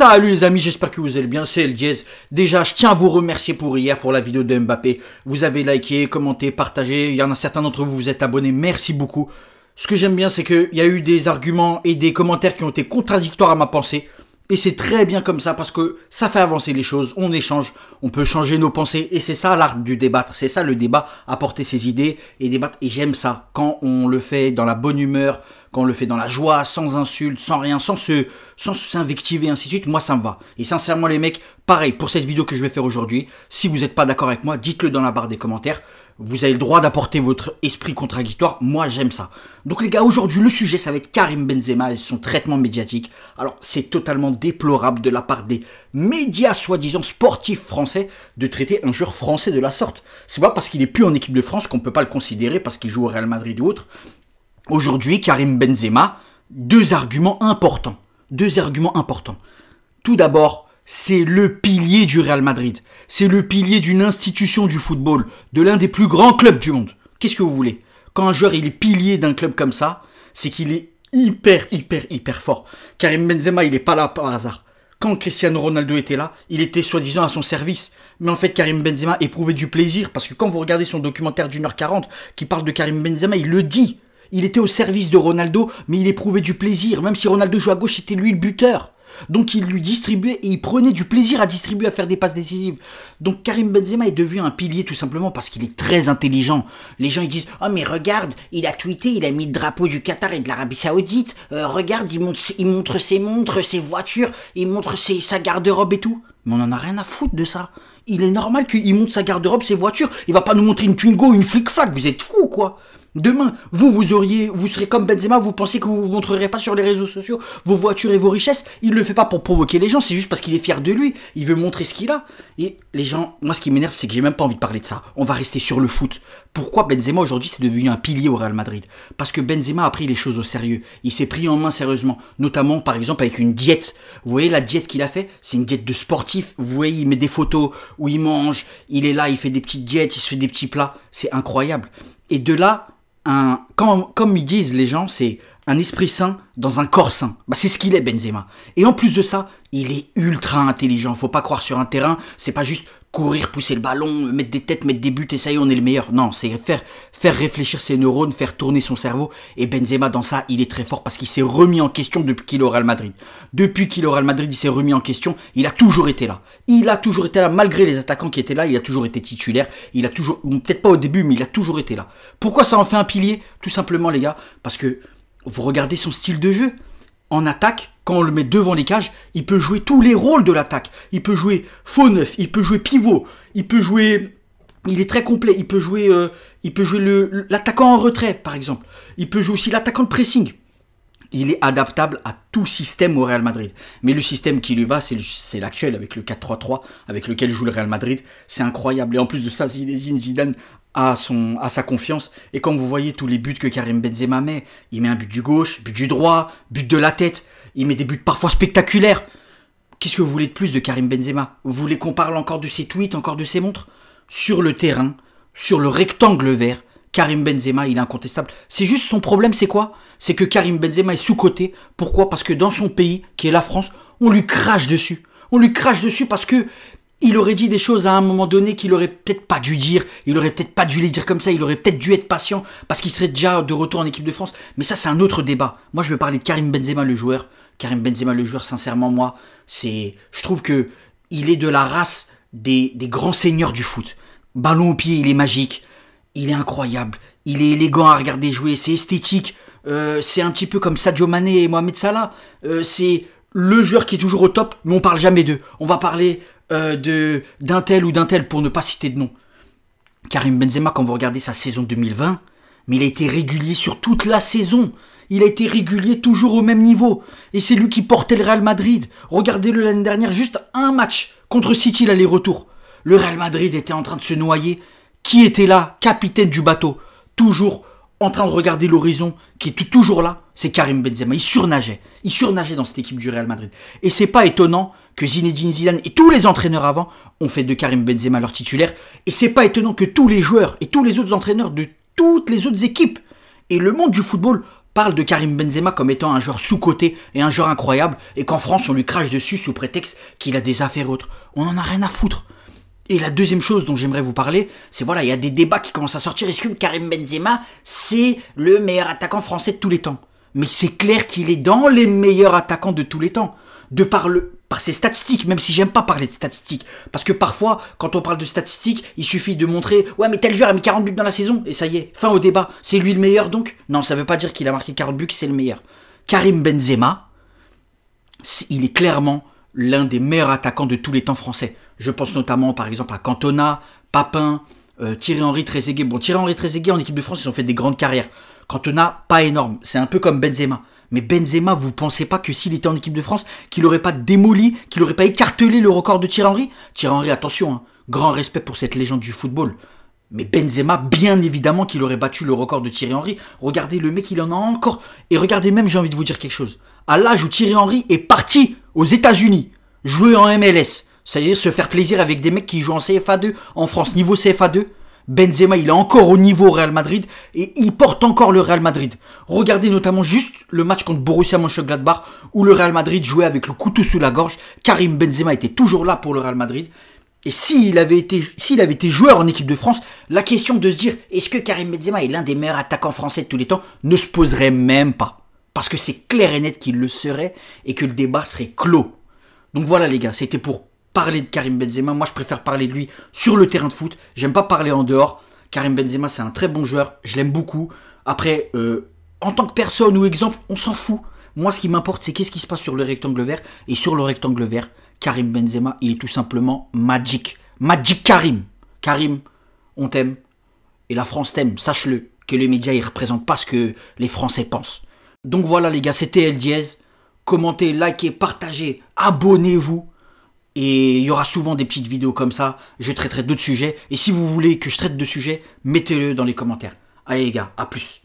Salut les amis, j'espère que vous allez bien, c'est El Diez. Déjà, je tiens à vous remercier pour hier, pour la vidéo de Mbappé. Vous avez liké, commenté, partagé, il y en a certains d'entre vous, vous êtes abonnés, merci beaucoup. Ce que j'aime bien, c'est qu'il y a eu des arguments et des commentaires qui ont été contradictoires à ma pensée. Et c'est très bien comme ça parce que ça fait avancer les choses, on échange, on peut changer nos pensées. Et c'est ça l'art du débattre, c'est ça le débat, apporter ses idées et débattre. Et j'aime ça, quand on le fait dans la bonne humeur, quand on le fait dans la joie, sans insultes, sans rien, sans s'invectiver, ainsi de suite, moi ça me va. Et sincèrement les mecs, pareil, pour cette vidéo que je vais faire aujourd'hui, si vous n'êtes pas d'accord avec moi, dites-le dans la barre des commentaires. Vous avez le droit d'apporter votre esprit contradictoire, moi j'aime ça. Donc les gars, aujourd'hui le sujet ça va être Karim Benzema et son traitement médiatique. Alors c'est totalement déplorable de la part des médias soi-disant sportifs français de traiter un joueur français de la sorte. C'est pas parce qu'il est plus en équipe de France qu'on peut pas le considérer parce qu'il joue au Real Madrid ou autre. Aujourd'hui, Karim Benzema, deux arguments importants. Tout d'abord, c'est le pilier du Real Madrid. C'est le pilier d'une institution du football, de l'un des plus grands clubs du monde. Qu'est-ce que vous voulez? Quand un joueur il est pilier d'un club comme ça, c'est qu'il est hyper fort. Karim Benzema, il n'est pas là par hasard. Quand Cristiano Ronaldo était là, il était soi-disant à son service. Mais en fait, Karim Benzema éprouvait du plaisir parce que quand vous regardez son documentaire d'1h40 qui parle de Karim Benzema, il le dit. Il était au service de Ronaldo, mais il éprouvait du plaisir. Même si Ronaldo jouait à gauche, c'était lui le buteur. Donc il lui distribuait et il prenait du plaisir à distribuer, à faire des passes décisives. Donc Karim Benzema est devenu un pilier tout simplement parce qu'il est très intelligent. Les gens ils disent « Oh mais regarde, il a tweeté, il a mis le drapeau du Qatar et de l'Arabie Saoudite. Regarde, il montre ses montres, ses voitures, il montre sa garde-robe et tout. » Mais on en a rien à foutre de ça. Il est normal qu'il montre sa garde-robe, ses voitures. Il va pas nous montrer une Twingo, une flic-flac. Vous êtes fous ou quoi? Demain, vous serez comme Benzema, vous pensez que vous ne montrerez pas sur les réseaux sociaux vos voitures et vos richesses. Il ne le fait pas pour provoquer les gens, c'est juste parce qu'il est fier de lui. Il veut montrer ce qu'il a. Et les gens, moi ce qui m'énerve, c'est que j'ai même pas envie de parler de ça. On va rester sur le foot. Pourquoi Benzema aujourd'hui c'est devenu un pilier au Real Madrid? Parce que Benzema a pris les choses au sérieux. Il s'est pris en main sérieusement. Notamment par exemple avec une diète. Vous voyez la diète qu'il a fait? C'est une diète de sportif. Vous voyez, il met des photos où il mange. Il est là, il fait des petites diètes, il se fait des petits plats. C'est incroyable. Et de là... comme ils disent les gens, c'est un esprit sain dans un corps sain. Bah, c'est ce qu'il est Benzema. Et en plus de ça, il est ultra intelligent. Faut pas croire sur un terrain, c'est pas juste courir, pousser le ballon, mettre des têtes, mettre des buts et ça y est, on est le meilleur. Non, c'est faire réfléchir ses neurones, faire tourner son cerveau. Et Benzema, dans ça, il est très fort parce qu'il s'est remis en question depuis qu'il est au Real Madrid. Depuis qu'il est au Real Madrid, il s'est remis en question. Il a toujours été là. Il a toujours été là, malgré les attaquants qui étaient là. Il a toujours été titulaire. Il a toujours, peut-être pas au début, mais il a toujours été là. Pourquoi ça en fait un pilier? Tout simplement, les gars, parce que vous regardez son style de jeu. En attaque, quand on le met devant les cages, il peut jouer tous les rôles de l'attaque. Il peut jouer faux neuf, il peut jouer pivot, il peut jouer... Il est très complet, il peut jouer l'attaquant en retrait, par exemple. Il peut jouer aussi l'attaquant de pressing. Il est adaptable à tout système au Real Madrid. Mais le système qui lui va, c'est l'actuel, avec le 4-3-3, avec lequel joue le Real Madrid. C'est incroyable. Et en plus de ça, Zidane a sa confiance. Et quand vous voyez tous les buts que Karim Benzema met, il met un but du gauche, but du droit, but de la tête. Il met des buts parfois spectaculaires. Qu'est-ce que vous voulez de plus de Karim Benzema? Vous voulez qu'on parle encore de ses tweets, encore de ses montres? Sur le terrain, sur le rectangle vert, Karim Benzema, il est incontestable. C'est juste son problème, c'est quoi? C'est que Karim Benzema est sous-coté. Pourquoi? Parce que dans son pays, qui est la France, on lui crache dessus. On lui crache dessus parce que il aurait dit des choses à un moment donné qu'il aurait peut-être pas dû dire. Il aurait peut-être pas dû les dire comme ça. Il aurait peut-être dû être patient parce qu'il serait déjà de retour en équipe de France. Mais ça, c'est un autre débat. Moi, je veux parler de Karim Benzema, le joueur. Karim Benzema, le joueur, sincèrement, moi, je trouve que il est de la race des grands seigneurs du foot. Ballon au pied, il est magique. Il est incroyable. Il est élégant à regarder jouer. C'est esthétique. C'est un petit peu comme Sadio Mané et Mohamed Salah. C'est le joueur qui est toujours au top, mais on parle jamais d'eux. On va parler d'un tel ou d'un tel pour ne pas citer de nom. Karim Benzema, quand vous regardez sa saison 2020, mais il a été régulier sur toute la saison. Il a été régulier toujours au même niveau. Et c'est lui qui portait le Real Madrid. Regardez-le l'année dernière, juste un match contre City, l'aller-retour. Le Real Madrid était en train de se noyer. Qui était là? Capitaine du bateau. Toujours en train de regarder l'horizon, qui est toujours là, c'est Karim Benzema. Il surnageait dans cette équipe du Real Madrid. Et c'est pas étonnant que Zinedine Zidane et tous les entraîneurs avant ont fait de Karim Benzema leur titulaire. Et c'est pas étonnant que tous les joueurs et tous les autres entraîneurs de toutes les autres équipes et le monde du football parle de Karim Benzema comme étant un joueur sous-coté et un joueur incroyable, et qu'en France on lui crache dessus sous prétexte qu'il a des affaires autres. On en a rien à foutre. Et la deuxième chose dont j'aimerais vous parler, c'est voilà, il y a des débats qui commencent à sortir. Est-ce que Karim Benzema, c'est le meilleur attaquant français de tous les temps? Mais c'est clair qu'il est dans les meilleurs attaquants de tous les temps. Par ses statistiques, même si j'aime pas parler de statistiques. Parce que parfois, quand on parle de statistiques, il suffit de montrer « Ouais, mais tel joueur a mis 40 buts dans la saison » et ça y est, fin au débat. C'est lui le meilleur donc? Non, ça veut pas dire qu'il a marqué 40 buts que c'est le meilleur. Karim Benzema, il est clairement l'un des meilleurs attaquants de tous les temps français. Je pense notamment par exemple à Cantona, Papin, Thierry Henry, Trezeguet. Bon, Thierry Henry, Trezeguet en équipe de France, ils ont fait des grandes carrières. Cantona, pas énorme. C'est un peu comme Benzema. Mais Benzema, vous pensez pas que s'il était en équipe de France, qu'il aurait pas démoli, qu'il aurait pas écartelé le record de Thierry Henry? Thierry Henry, attention, hein, grand respect pour cette légende du football. Mais Benzema, bien évidemment qu'il aurait battu le record de Thierry Henry. Regardez, le mec, il en a encore. Et regardez même, j'ai envie de vous dire quelque chose. À l'âge où Thierry Henry est parti aux États-Unis, jouer en MLS, c'est-à-dire se faire plaisir avec des mecs qui jouent en CFA2 en France, niveau CFA2, Benzema, il est encore au niveau au Real Madrid et il porte encore le Real Madrid. Regardez notamment juste le match contre Borussia Mönchengladbach où le Real Madrid jouait avec le couteau sous la gorge. Karim Benzema était toujours là pour le Real Madrid. Et s'il avait été joueur en équipe de France, la question de se dire est-ce que Karim Benzema est l'un des meilleurs attaquants français de tous les temps ne se poserait même pas. Parce que c'est clair et net qu'il le serait et que le débat serait clos. Donc voilà les gars, c'était pour parler de Karim Benzema. Moi je préfère parler de lui sur le terrain de foot. J'aime pas parler en dehors. Karim Benzema c'est un très bon joueur, je l'aime beaucoup. Après, en tant que personne ou exemple, on s'en fout. Moi ce qui m'importe c'est qu'est-ce qui se passe sur le rectangle vert. Et sur le rectangle vert, Karim Benzema, il est tout simplement magic. Magic Karim. Karim, on t'aime. Et la France t'aime, sache-le. Que les médias ils représentent pas ce que les Français pensent. Donc voilà les gars, c'était El Diez. Commentez, likez, partagez, abonnez-vous. Et il y aura souvent des petites vidéos comme ça. Je traiterai d'autres sujets. Et si vous voulez que je traite de sujets, mettez-le dans les commentaires. Allez les gars, à plus.